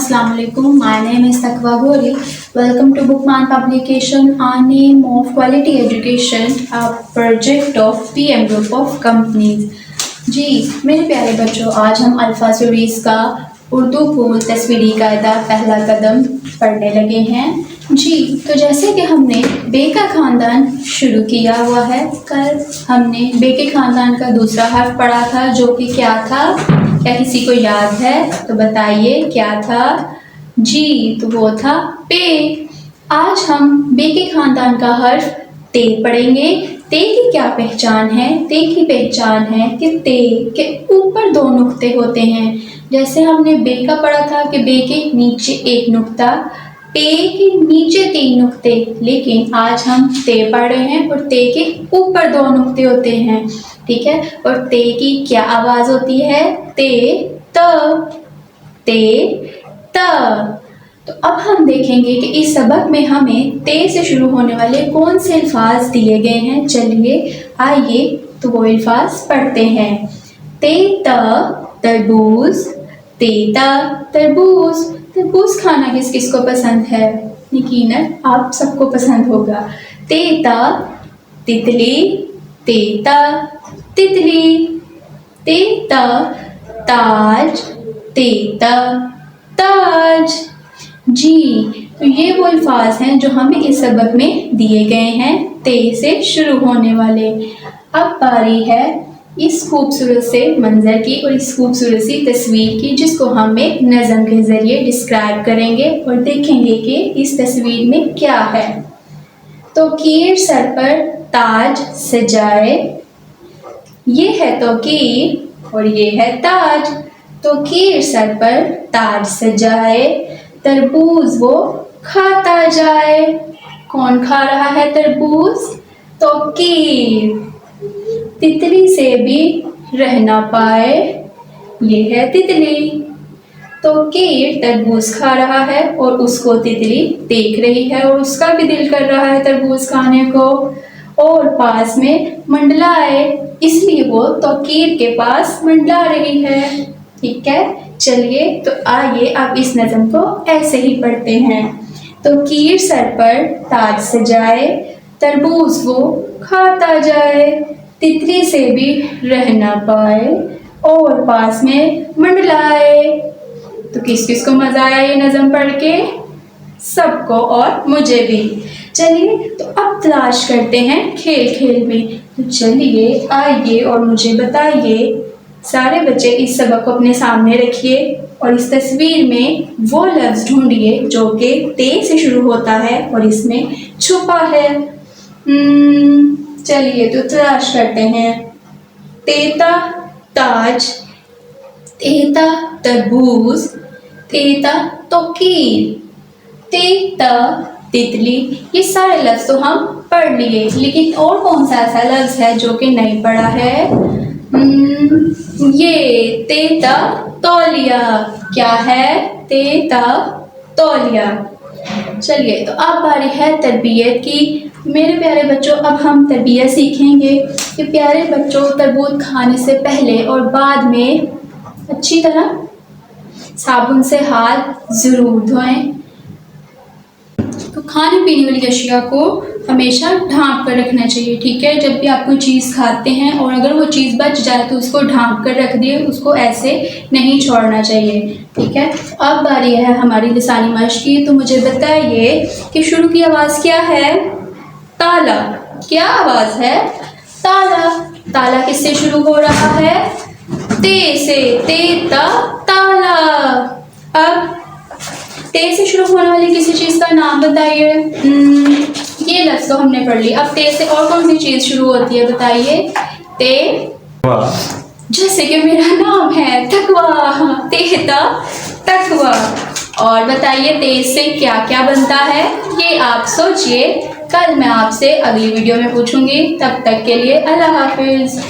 Assalamu alaikum. My name is Taqwa Gori. Welcome to Bookman Publication on Name of Quality Education, a project of PM Group of Companies. जी मेरे प्यारे बच्चों, आज हम alpha series का उर्दू फूल तस्वीरी कायदा पहला कदम पढ़ने लगे हैं। जी तो जैसे कि हमने बे का ख़ानदान शुरू किया हुआ है, कल हमने बे के ख़ानदान का दूसरा हर्फ पढ़ा था जो कि क्या था, क्या किसी को याद है? तो बताइए क्या था? जी तो वो था पे। आज हम बे के ख़ानदान का हर्फ ते पढ़ेंगे। ते की क्या पहचान है? ते की पहचान है कि ते के ऊपर दो नुक्ते होते हैं। जैसे हमने बे का पढ़ा था कि बे के नीचे एक नुक्ता, पे के नीचे तीन नुक्ते, लेकिन आज हम ते पढ़ रहे हैं और ते के ऊपर दो नुक्ते होते हैं। ठीक है, और ते की क्या आवाज़ होती है? ते त, ते त। तो अब हम देखेंगे कि इस सबक में हमें ते से शुरू होने वाले कौन से अल्फाज दिए गए हैं। चलिए आइए तो वो अल्फाज पढ़ते हैं। ते त तरबूज, तेता तरबूज। तरबूज खाना किस किस को पसंद है? यकीनन आप सबको पसंद होगा। तेता तितली, तेता तितली। तेता ताज, तेता ताज। जी तो ये वो अल्फाज हैं जो हमें इस सबक में दिए गए हैं ते से शुरू होने वाले। अब बारी है इस खूबसूरत से मंजर की और इस खूबसूरत सी तस्वीर की, जिसको हम एक नज़म के ज़रिए डिस्क्राइब करेंगे और देखेंगे कि इस तस्वीर में क्या है। तो कीर सर पर ताज सजाए, ये है तौकीर और ये है ताज। तो कीर सर पर ताज सजाए, तरबूज वो खाता जाए। कौन खा रहा है तरबूज? तौकीर। तितली से भी रह ना पाए, ये है तितली। तौकीर तरबूज खा रहा है और उसको तितली देख रही है और उसका भी दिल कर रहा है तरबूज खाने को, और पास में मंडलाए, इसलिए वो तौकीर के पास मंडला रही है। ठीक है, चलिए तो आइए अब इस नज़म को ऐसे ही पढ़ते हैं। तो कीर सर पर ताज सजाए, तरबूज वो खाता जाए, तितली से भी रह ना पाए और पास में मंडलाए। तो किस किस को मज़ा आया ये नज़म पढ़ के? सबको, और मुझे भी। चलिए तो अब तलाश करते हैं खेल खेल में। तो चलिए आइए और मुझे बताइए, सारे बच्चे इस सबक को अपने सामने रखिए और इस तस्वीर में वो लफ्ज़ ढूंढिए जो कि ते से शुरू होता है और इसमें छुपा है। चलिए तो तलाश करते हैं। तेता ताज, तेता तरबूज, तेता तौकीर, तेता तितली। ये सारे लफ्ज़ तो हम पढ़ लिए, लेकिन और कौन सा ऐसा लफ्ज़ है जो कि नहीं पढ़ा है? ये तेता तौलिया। क्या है? तेता तौलिया। चलिए तो अब बारी है तरबियत की। मेरे प्यारे बच्चों, अब हम तरबियत सीखेंगे कि प्यारे बच्चों तरबूज खाने से पहले और बाद में अच्छी तरह साबुन से हाथ ज़रूर धोएं। तो खाने पीने वाली अशिया को हमेशा ढाँप कर रखना चाहिए। ठीक है, जब भी आप कोई चीज़ खाते हैं और अगर वो चीज़ बच जाए तो उसको ढाँप कर रख दिए, उसको ऐसे नहीं छोड़ना चाहिए। ठीक है, अब बारी है हमारी लिसानी मश्क की। तो मुझे बताइए कि शुरू की आवाज़ क्या है? ताला। क्या आवाज़ है? ताला। ताला किससे शुरू हो रहा है? ते से। तेता ताला। अब ते से शुरू होने वाली किसी चीज़ का नाम बताइए। ये लफ्ज़ तो हमने पढ़ लिया। अब ते से और कौन सी चीज़ शुरू होती है बताइए? ते, जैसे कि मेरा नाम है तकवा, तेता तकवा। और बताइए ते से क्या क्या बनता है? ये आप सोचिए, कल मैं आपसे अगली वीडियो में पूछूंगी। तब तक के लिए अल्लाह हाफिज़।